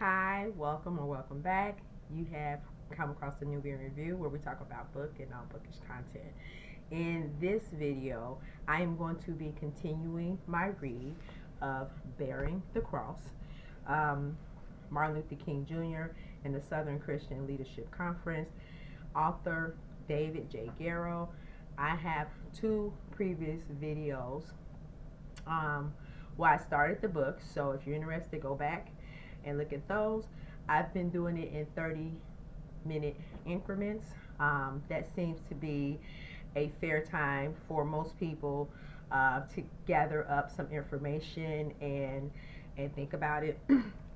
Hi, welcome or welcome back. You have come across the Nubian Review where we talk about book and non-bookish content. In this video, I am going to be continuing my read of Bearing the Cross, um, Martin Luther King Jr. and the Southern Christian Leadership Conference, author David J. Garrow. I have two previous videos um, where I started the book, so if you're interested, go back and look at those. I've been doing it in 30-minute increments. That seems to be a fair time for most people to gather up some information and think about it.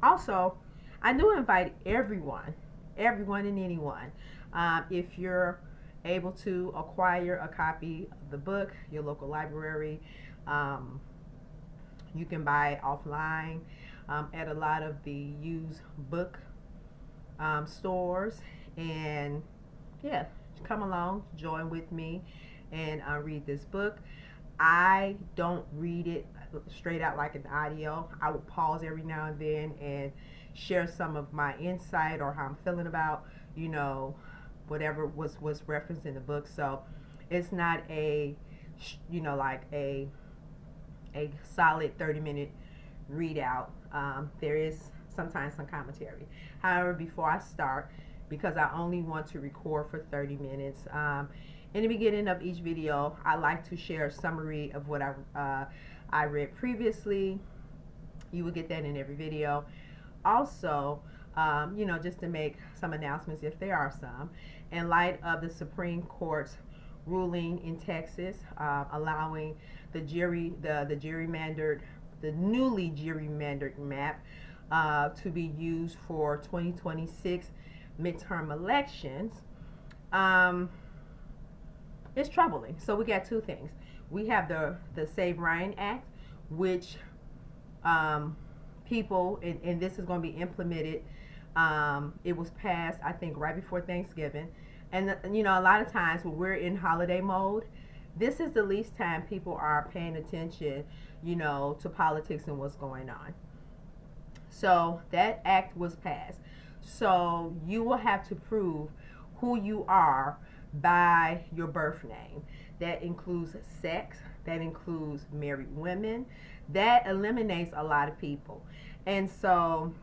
Also, I do invite everyone and anyone. If you're able to acquire a copy of the book, your local library, um, you can buy it offline at a lot of the used book stores. And yeah, come along, join with me, and read this book. I don't read it straight out like an audio. I will pause every now and then and share some of my insight or how I'm feeling about, you know, whatever was referenced in the book. So it's not a, like a solid 30-minute readout. There is sometimes some commentary. However, before I start, because I only want to record for 30 minutes, in the beginning of each video, I like to share a summary of what I read previously. You will get that in every video. Also, just to make some announcements if there are some, in light of the Supreme Court's ruling in Texas, allowing the newly gerrymandered map to be used for 2026 midterm elections. Um, it's troubling. So we got two things. We have the Save Ryan Act, which people, and this is going to be implemented. It was passed, I think, right before Thanksgiving. And, a lot of times when we're in holiday mode, this is the least time people are paying attention, to politics and what's going on. So that act was passed. So you will have to prove who you are by your birth name. That includes sex, that includes married women, that eliminates a lot of people. And so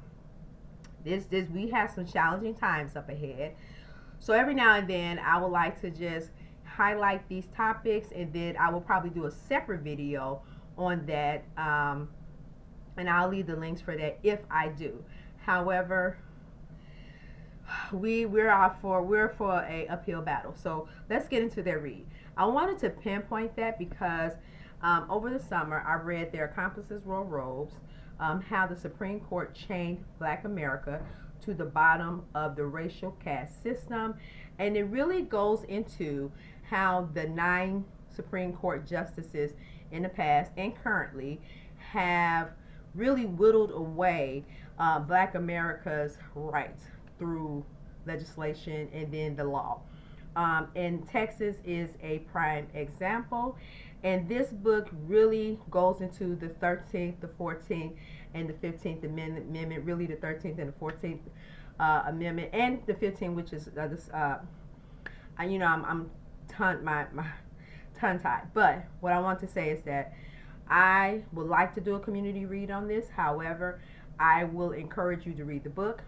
this we have some challenging times up ahead. So every now and then I would like to just highlight these topics, and then I will probably do a separate video on that, and I'll leave the links for that if I do. However, we're for a uphill battle. So let's get into their read. I wanted to pinpoint that because over the summer I read Their Accomplices Wore Robes, how the Supreme Court chained Black America to the bottom of the racial caste system, and it really goes into how the 9 Supreme Court justices in the past and currently have really whittled away Black America's rights through legislation and then the law. And Texas is a prime example. And this book really goes into the 13th, the 14th, and the 15th Amendment, really the 13th and the 14th Amendment, and the 15th, which is I'm my tongue tied. But what I want to say is that I would like to do a community read on this. However, I will encourage you to read the book.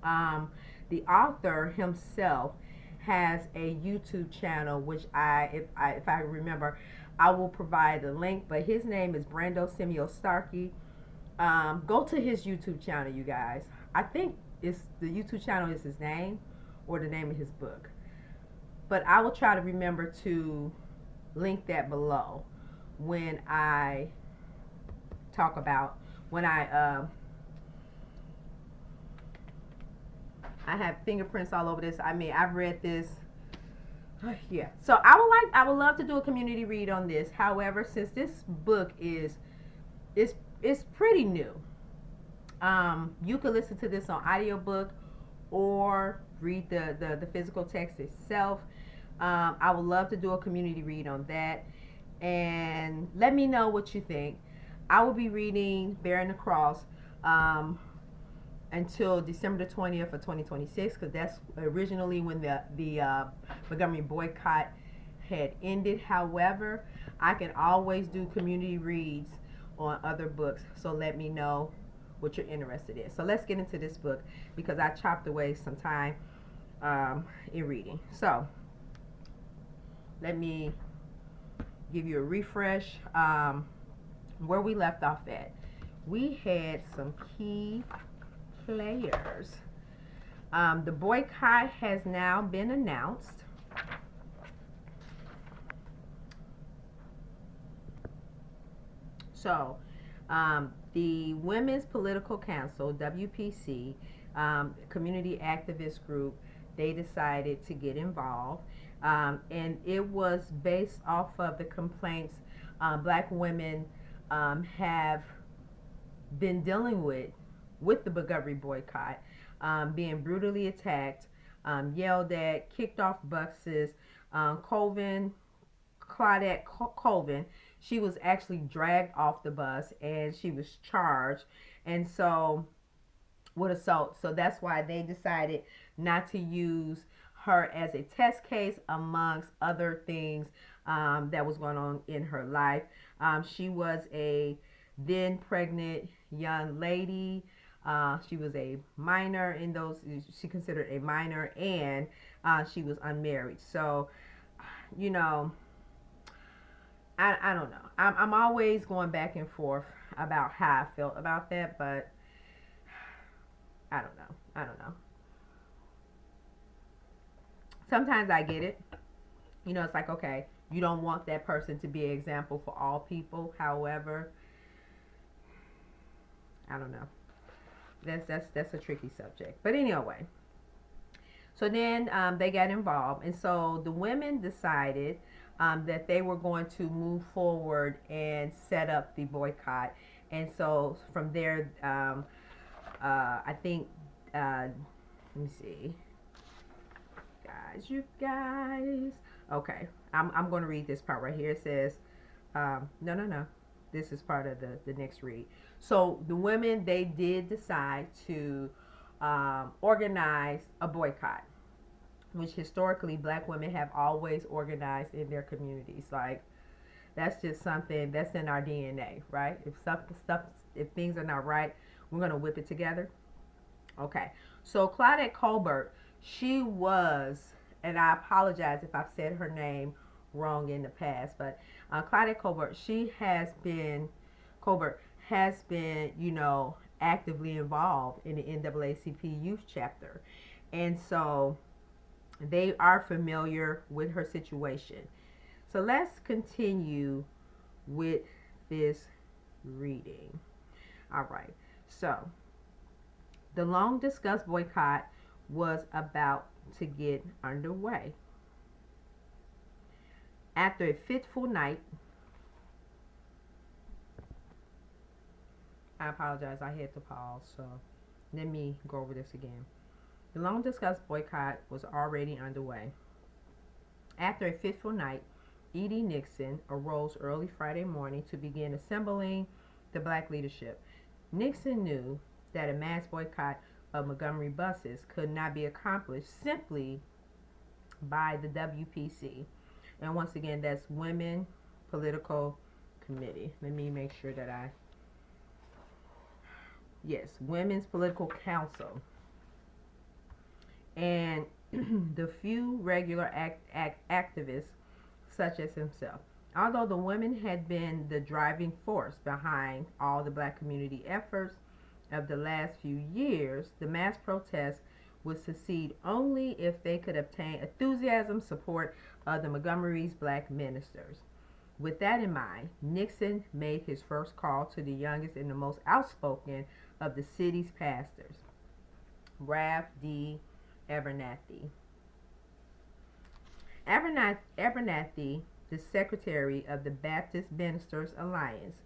The author himself has a YouTube channel, which if I remember, I will provide the link. But his name is Brando Simio Starkey. Go to his YouTube channel, you guys. I think it's the YouTube channel is his name or the name of his book. But I will try to remember to link that below when I talk about when I have fingerprints all over this. I mean, I've read this. Yeah. So I would love to do a community read on this. However, since this book is pretty new, you could listen to this on audiobook or read the physical text itself. I would love to do a community read on that, and let me know what you think. I will be reading Bearing the Cross until December the 20th of 2026, because that's originally when the Montgomery boycott had ended. However, I can always do community reads on other books, so let me know what you're interested in. So let's get into this book because I chopped away some time in reading. So let me give you a refresh. Where we left off at, we had some key players. The boycott has now been announced. So, the Women's Political Council, WPC, community activist group, they decided to get involved. And it was based off of the complaints black women have been dealing with the Montgomery boycott, being brutally attacked, yelled at, kicked off buses. Claudette Colvin, she was actually dragged off the bus and she was charged, and so with assault. So that's why they decided not to use her as a test case amongst other things that was going on in her life. She was a then pregnant young lady. She was a minor in those, she considered a minor, and she was unmarried. So, you know, I don't know. I'm always going back and forth about how I felt about that, but I don't know. I don't know. Sometimes I get it. You know, it's like, okay, you don't want that person to be an example for all people. However, I don't know. That's a tricky subject. But anyway, so then they got involved, and so the women decided that they were going to move forward and set up the boycott. And so from there, I think, let me see, you guys. Okay, I'm going to read this part right here. It says, no. This is part of the next read. So the women, they did decide to organize a boycott, which historically black women have always organized in their communities. Like, that's just something that's in our DNA, right? If things are not right, we're gonna whip it together. Okay. So Claudette Colbert, she was, and I apologize if I've said her name wrong in the past, but Claudette Colbert, Colbert has been, you know, actively involved in the NAACP youth chapter, and so they are familiar with her situation. So let's continue with this reading. All right. So the long discussed boycott was about to get underway. After a fitful night, I apologize, I had to pause, so let me go over this again. The long discussed boycott was already underway. After a fitful night, E.D. Nixon arose early Friday morning to begin assembling the black leadership. Nixon knew that a mass boycott of Montgomery buses could not be accomplished simply by the WPC. And once again, that's Women Political Committee. Let me make sure that yes, Women's Political Council. And the few regular activists such as himself. Although the women had been the driving force behind all the black community efforts of the last few years, the mass protests would succeed only if they could obtain enthusiasm support of the Montgomery's black ministers. With that in mind, Nixon made his first call to the youngest and the most outspoken of the city's pastors, Ralph D. Abernathy. Abernathy, the secretary of the Baptist Ministers Alliance,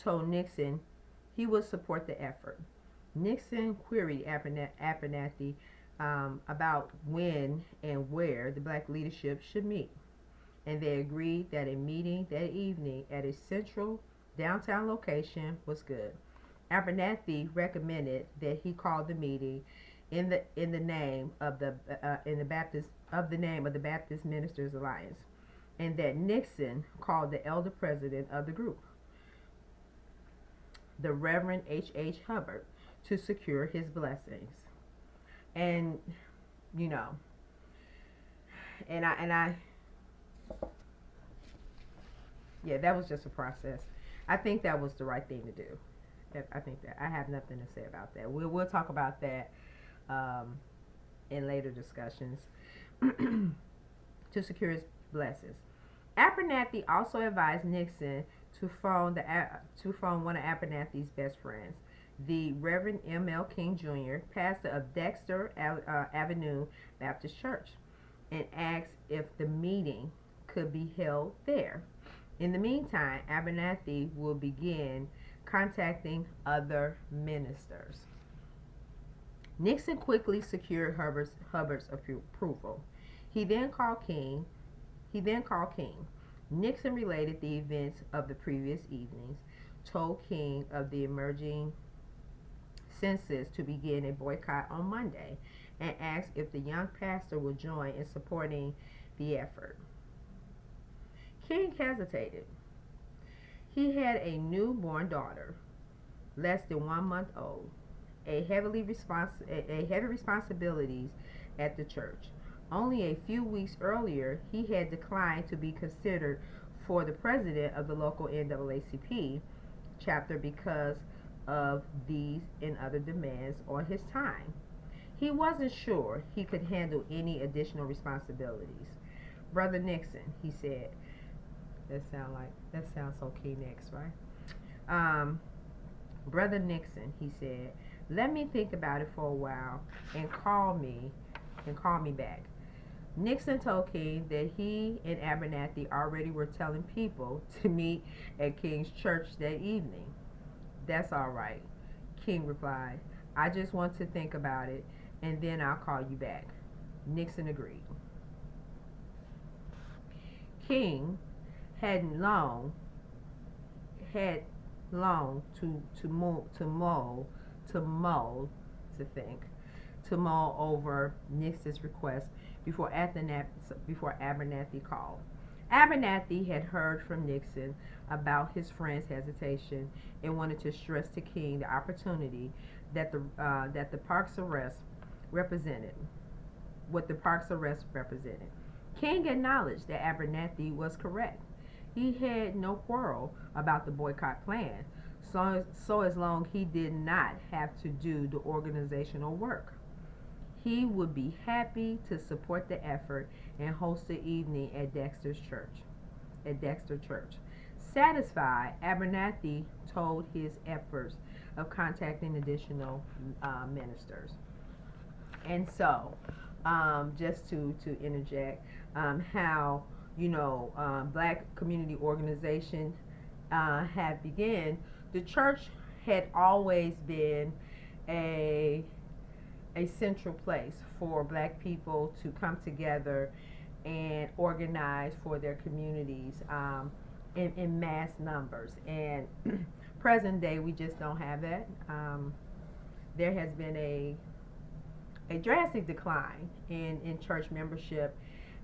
told Nixon he would support the effort. Nixon queried Abernathy about when and where the black leadership should meet, and they agreed that a meeting that evening at a central downtown location was good. Abernathy recommended that he call the meeting in the name of the in the Baptist of the name of the Baptist Ministers Alliance, and that Nixon called the elder president of the group, the Reverend H. Hubbard, to secure his blessings. And you know, and I yeah, that was just a process. I think that was the right thing to do. I think that I have nothing to say about that. We'll talk about that in later discussions to secure his blessings. Abernathy also advised Nixon to phone one of Abernathy's best friends, the Reverend M.L. King Jr., pastor of Dexter Avenue Baptist Church, and asked if the meeting could be held there. In the meantime, Abernathy will begin contacting other ministers. Nixon quickly secured Hubbard's approval. He then called King. Nixon related the events of the previous evenings, told King of the emerging census to begin a boycott on Monday, and asked if the young pastor would join in supporting the effort. King hesitated. He had a newborn daughter, less than 1 month old, heavy responsibilities at the church. Only a few weeks earlier, he had declined to be considered for the president of the local NAACP chapter because of these and other demands on his time. He wasn't sure he could handle any additional responsibilities. Brother Nixon, he said. That sounds so Next, right? Brother Nixon, he said, let me think about it for a while and call me back. Nixon told King that he and Abernathy already were telling people to meet at King's church that evening. That's all right, King replied. I just want to think about it, and then I'll call you back. Nixon agreed. King had long to mull over Nixon's request before Abernathy called. Abernathy had heard from Nixon about his friend's hesitation and wanted to stress to King the opportunity that the Parks arrest represented. What the Parks arrest represented. King acknowledged that Abernathy was correct. He had no quarrel about the boycott plan, so as long he did not have to do the organizational work. He would be happy to support the effort and host the evening at Dexter Church. Satisfied, Abernathy told his efforts of contacting additional ministers. And so, just to interject, how Black community organization had begun. The church had always been a central place for Black people to come together and organize for their communities in mass numbers. And present day, we just don't have that. There has been a drastic decline in church membership.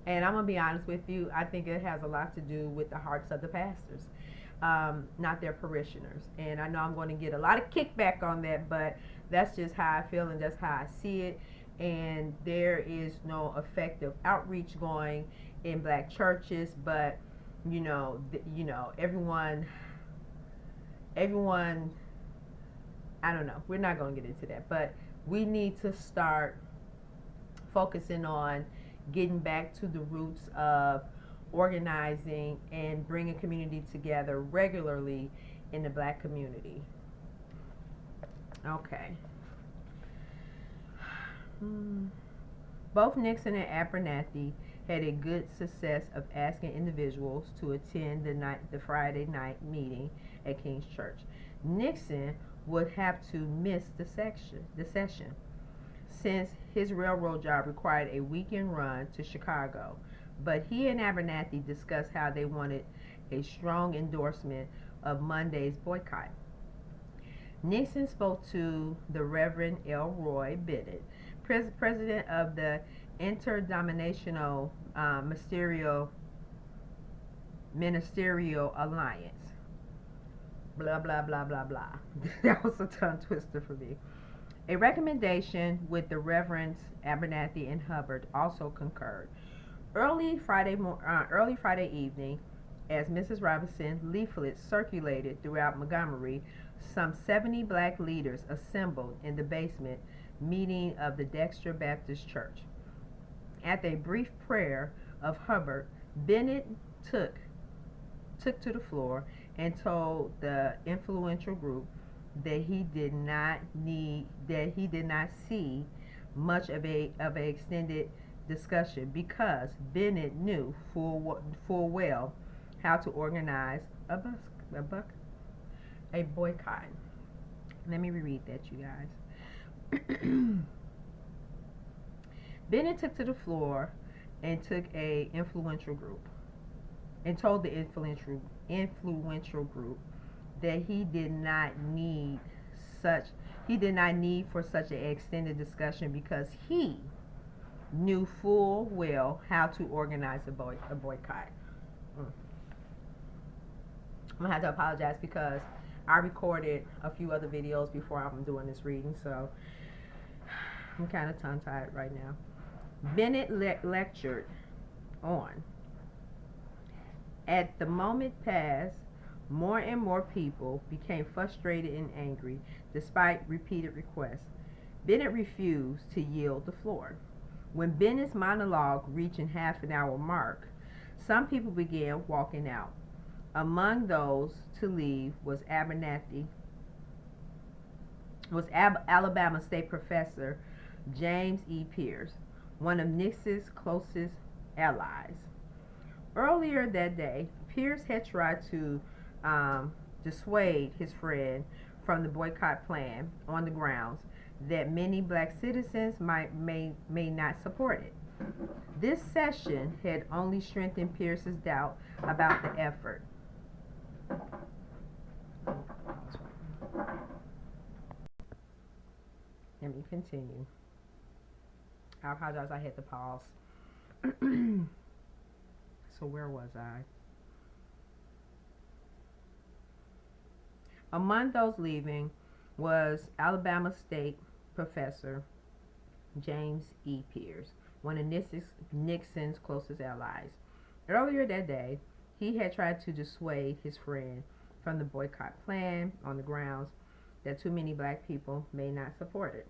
And I'm going to be honest with you, I think it has a lot to do with the hearts of the pastors, not their parishioners. And I know I'm going to get a lot of kickback on that, but that's just how I feel and that's how I see it. And there is no effective outreach going in Black churches, but everyone, I don't know, we're not going to get into that, but we need to start focusing on getting back to the roots of organizing and bringing community together regularly in the Black community. Okay. Both Nixon and Abernathy had a good success of asking individuals to attend the Friday night meeting at King's Church. Nixon would have to miss the session since his railroad job required a weekend run to Chicago. But he and Abernathy discussed how they wanted a strong endorsement of Monday's boycott. Nixon spoke to the Reverend L. Roy Bennett, president of the Interdenominational Ministerial Alliance. Blah, blah, blah, blah, blah. That was a tongue twister for me. A recommendation with the Reverends Abernathy and Hubbard also concurred. Early Friday evening, as Mrs. Robinson leaflets circulated throughout Montgomery, some 70 black leaders assembled in the basement meeting of the Dexter Baptist Church. After a brief prayer of Hubbard, Bennett took to the floor and told the influential group that he did not see much of a extended discussion because Bennett knew full well how to organize a boycott. Let me reread that, you guys. Bennett took to the floor and took a influential group and told the influential group that he did not need for such an extended discussion because he knew full well how to organize a boycott. I'm gonna have to apologize because I recorded a few other videos before I'm doing this reading, so I'm kind of tongue-tied right now. Bennett lectured on. At the moment passed, more and more people became frustrated and angry despite repeated requests. Bennett refused to yield the floor. When Bennett's monologue reached an half-an-hour mark, some people began walking out. Among those to leave was Alabama State Professor James E. Pierce, one of Nixon's closest allies. Earlier that day, Pierce had tried to dissuade his friend from the boycott plan on the grounds that many black citizens may not support it. This session had only strengthened Pierce's doubt about the effort. Let me continue. I apologize, I had to pause. So where was I? Among those leaving was Alabama State Professor James E. Pierce, one of Nixon's closest allies. Earlier that day, he had tried to dissuade his friend from the boycott plan on the grounds that too many black people may not support it.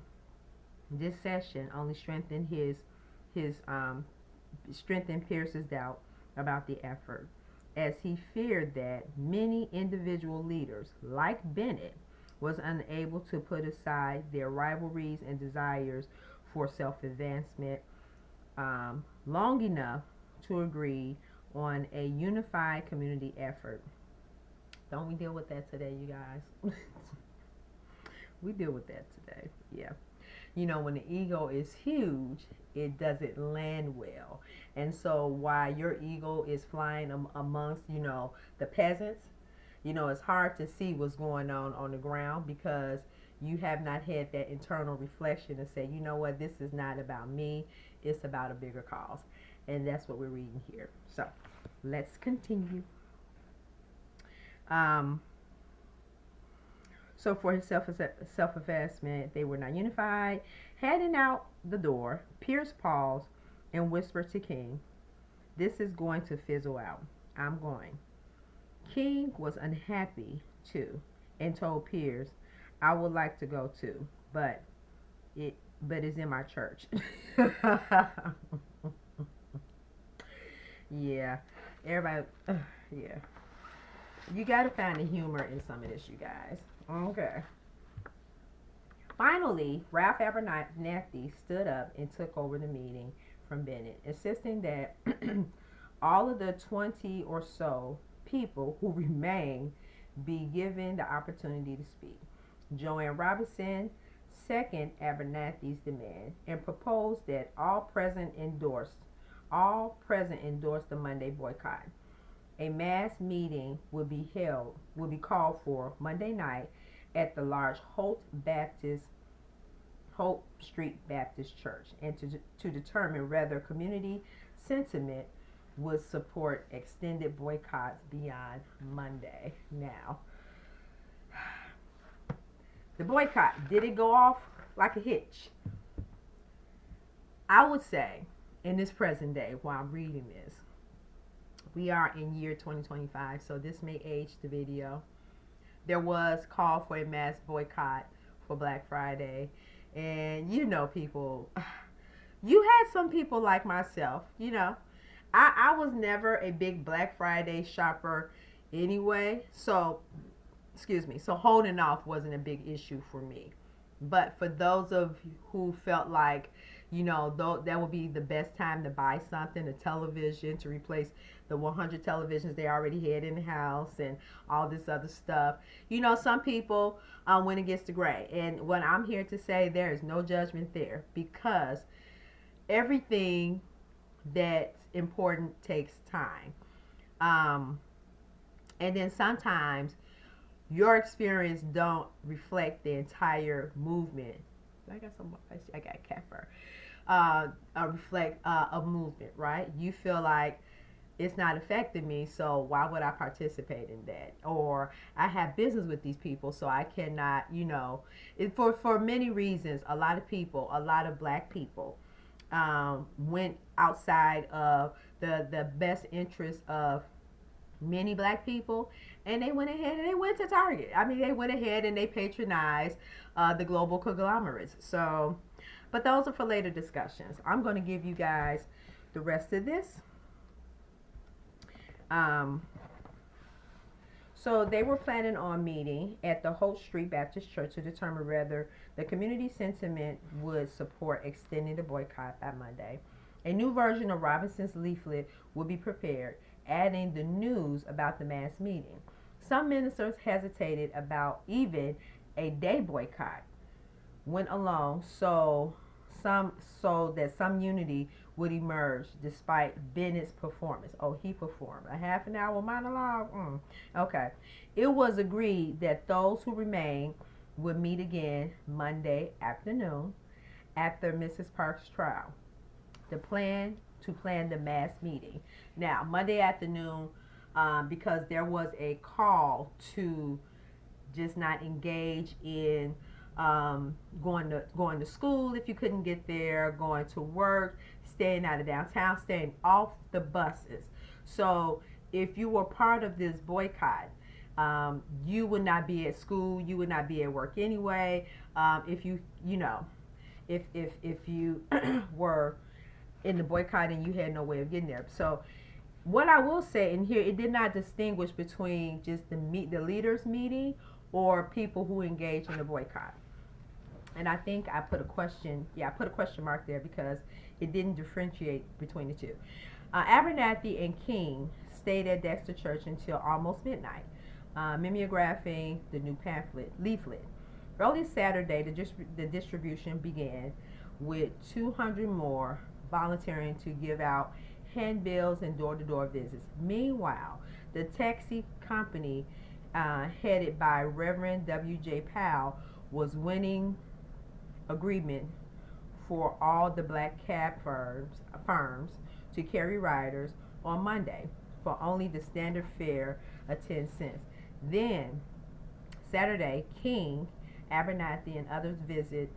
This session only strengthened strengthened Pierce's doubt about the effort, as he feared that many individual leaders, like Bennett, was unable to put aside their rivalries and desires for self-advancement long enough to agree on a unified community effort. Don't we deal with that today, you guys? We deal with that today, yeah. You know, when the ego is huge, it doesn't land well. And so while your ego is flying amongst, the peasants, it's hard to see what's going on the ground because you have not had that internal reflection and say, you know what, this is not about me, it's about a bigger cause. And that's what we're reading here. So let's continue. So for his self-assessment, they were not unified. Heading out the door, Pierce paused and whispered to King, "This is going to fizzle out. I'm going." King was unhappy too and told Pierce, "I would like to go too, but it's in my church." Yeah, everybody, yeah. You got to find the humor in some of this, you guys. Okay. Finally, Ralph Abernathy stood up and took over the meeting from Bennett, insisting that all of the 20 or so people who remained be given the opportunity to speak. Joanne Robinson seconded Abernathy's demand and proposed that all present endorse the Monday boycott. A mass meeting would be called for Monday night at the large Hope Street Baptist Church, and to determine whether community sentiment would support extended boycotts beyond Monday. Now, the boycott, did it go off like a hitch? I would say, in this present day, while I'm reading this, we are in year 2025, so this may age the video. There was call for a mass boycott for Black Friday, and you know, people, you had some people like myself, you know, I was never a big Black Friday shopper anyway, so excuse me, so holding off wasn't a big issue for me. But for those of you who felt like, you know, that would be the best time to buy something, a television, to replace the 100 televisions they already had in the house and all this other stuff, you know, some people went against the grain. And what I'm here to say, there is no judgment there, because everything that's important takes time. And then sometimes your experience don't reflect the entire movement. I got a cat fur. Reflect a movement, right? You feel like it's not affecting me, so why would I participate in that? Or I have business with these people, so I cannot, you know, for many reasons. A lot of Black people went outside of the best interest of many Black people, and they went ahead and they went to Target. I mean, they went ahead and they patronized the global conglomerates. So, but those are for later discussions. I'm going to give you guys the rest of this. So they were planning on meeting at the Hope Street Baptist Church to determine whether the community sentiment would support extending the boycott by Monday. A new version of Robinson's leaflet would be prepared, adding the news about the mass meeting. Some ministers hesitated about even a day boycott went along, so that some unity would emerge despite Bennett's performance. Oh, he performed a half an hour monologue. Okay. It was agreed that those who remained would meet again Monday afternoon after Mrs. Park's trial. To plan the mass meeting. Now, Monday afternoon, because there was a call to just not engage in going to school if you couldn't get there, going to work, staying out of downtown, staying off the buses. So if you were part of this boycott, you would not be at school, you would not be at work anyway. If you were in the boycott and you had no way of getting there. So what I will say in here, it did not distinguish between just the leaders meeting or people who engage in the boycott. And I think I put a question mark there because it didn't differentiate between the two. Abernathy and King stayed at Dexter Church until almost midnight, mimeographing the new leaflet. Early Saturday, the distribution began with 200 more volunteering to give out handbills and door-to-door visits. Meanwhile, the taxi company headed by Reverend W.J. Powell was winning agreement for all the black cab firms to carry riders on Monday for only the standard fare of 10 cents. Then Saturday, King, Abernathy, and others visited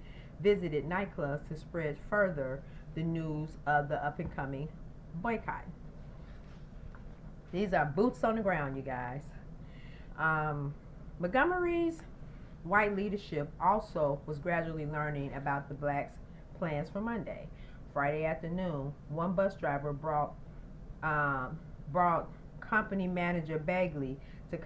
nightclubs to spread further the news of the up-and-coming boycott. These are boots on the ground, you guys. Montgomery's white leadership also was gradually learning about the blacks' plans for Monday. Friday afternoon, one bus driver brought company manager Bagley to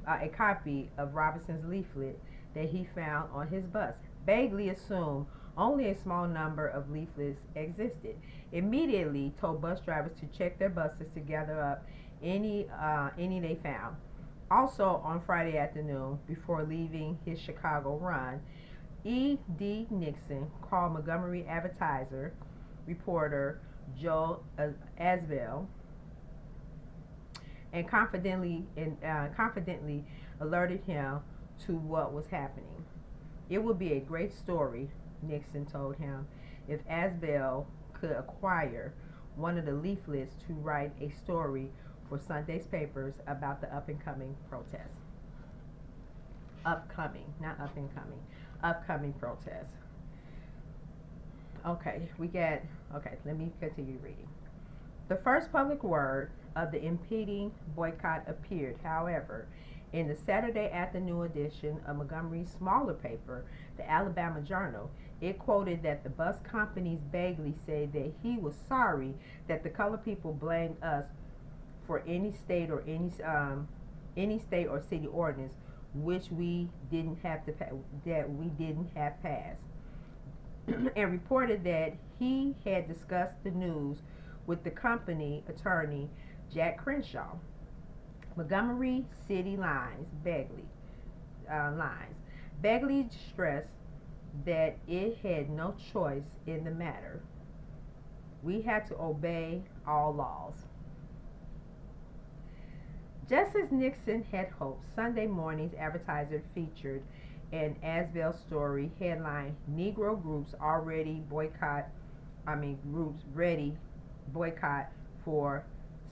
a copy of Robinson's leaflet that he found on his bus. Bagley assumed only a small number of leaflets existed. Immediately told bus drivers to check their buses to gather up any they found. Also on Friday afternoon, before leaving his Chicago run, E.D. Nixon called Montgomery Advertiser reporter Joe Asbell and confidently alerted him to what was happening. It would be a great story, Nixon told him, if Asbel could acquire one of the leaflets to write a story for Sunday's papers about the up-and-coming protest. Upcoming, not up-and-coming. Upcoming protest. Okay, let me continue reading. The first public word of the impending boycott appeared, however, in the Saturday afternoon edition of Montgomery's smaller paper, the Alabama Journal. It quoted that the bus companies Bagley said that he was sorry that the colored people blamed us for any state or city ordinance which we didn't have passed, and reported that he had discussed the news with the company attorney Jack Crenshaw. Montgomery City Bagley stressed that it had no choice in the matter. We had to obey all laws. Just as Nixon had hoped, Sunday morning's advertiser featured an Asbel story headline: Negro groups ready boycott for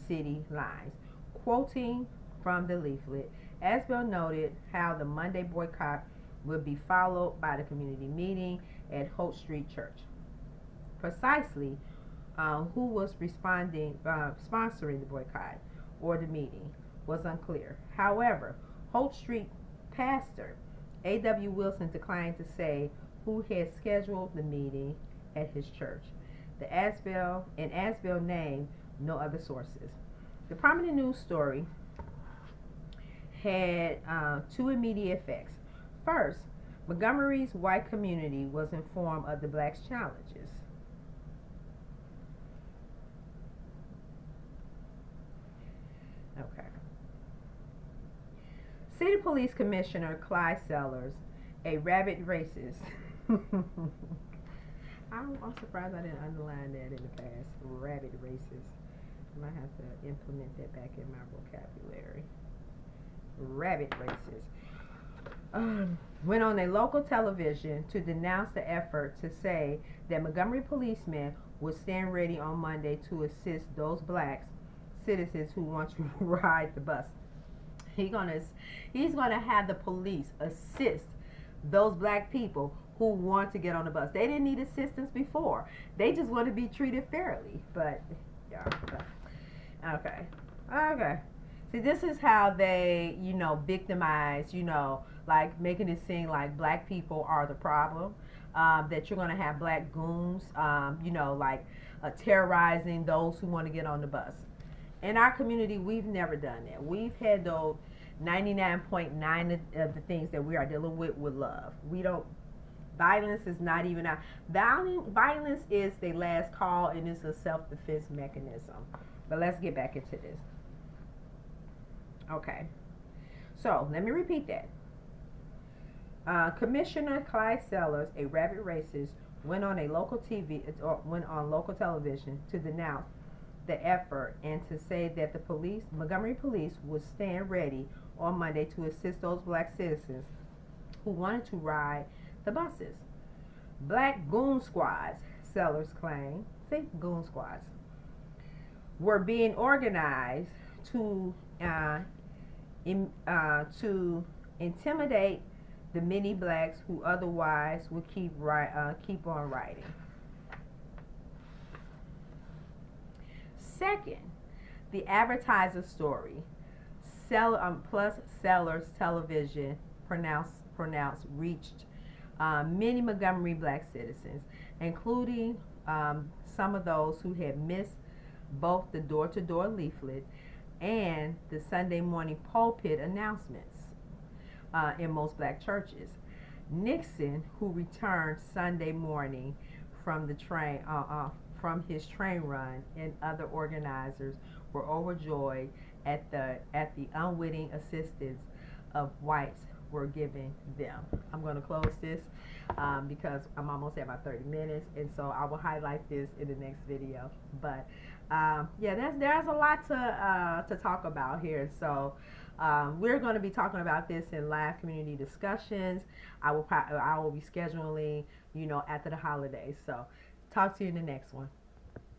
city lines. Quoting from the leaflet, Asbel noted how the Monday boycott would be followed by the community meeting at Holt Street Church. Precisely who was sponsoring the boycott or the meeting was unclear. However, Holt Street pastor A.W. Wilson declined to say who had scheduled the meeting at his church. Asbel named no other sources. The prominent news story had two immediate effects. First, Montgomery's white community was informed of the blacks' challenges. Okay. City Police Commissioner Clyde Sellers, a rabid racist. I'm surprised I didn't underline that in the past. Rabid racist. I might have to implement that back in my vocabulary. Rabid racist. Went on a local television to denounce the effort to say that Montgomery policemen would stand ready on Monday to assist those black citizens who want to ride the bus. He's gonna have the police assist those black people who want to get on the bus. They didn't need assistance before. They just want to be treated fairly. But yeah, okay. See, this is how they, victimize, like making it seem like black people are the problem. That you're gonna have black goons, terrorizing those who want to get on the bus. In our community, we've never done that. We've handled 99.9 of the things that we are dealing with love. We don't. Violence is not even out. Violence is the last call, and it's a self-defense mechanism. But let's get back into this. Okay. So let me repeat that. Commissioner Clyde Sellers, a rabid racist, went on local television to denounce the effort and to say that the Montgomery police would stand ready on Monday to assist those black citizens who wanted to ride the buses. Black goon squads, Sellers claimed, goon squads, were being organized to intimidate the many blacks who otherwise would keep on riding. Second, the advertiser story, plus Sellers television pronounced reached many Montgomery black citizens, including some of those who had missed both the door-to-door leaflet and the Sunday morning pulpit announcements in most black churches. Nixon, who returned Sunday morning from his train run, and other organizers were overjoyed at the unwitting assistance of whites were giving them. I'm going to close this because I'm almost at my 30 minutes, and so I will highlight this in the next video. But there's a lot to talk about here. So We're going to be talking about this in live community discussions. I will be scheduling, after the holidays. So talk to you in the next one.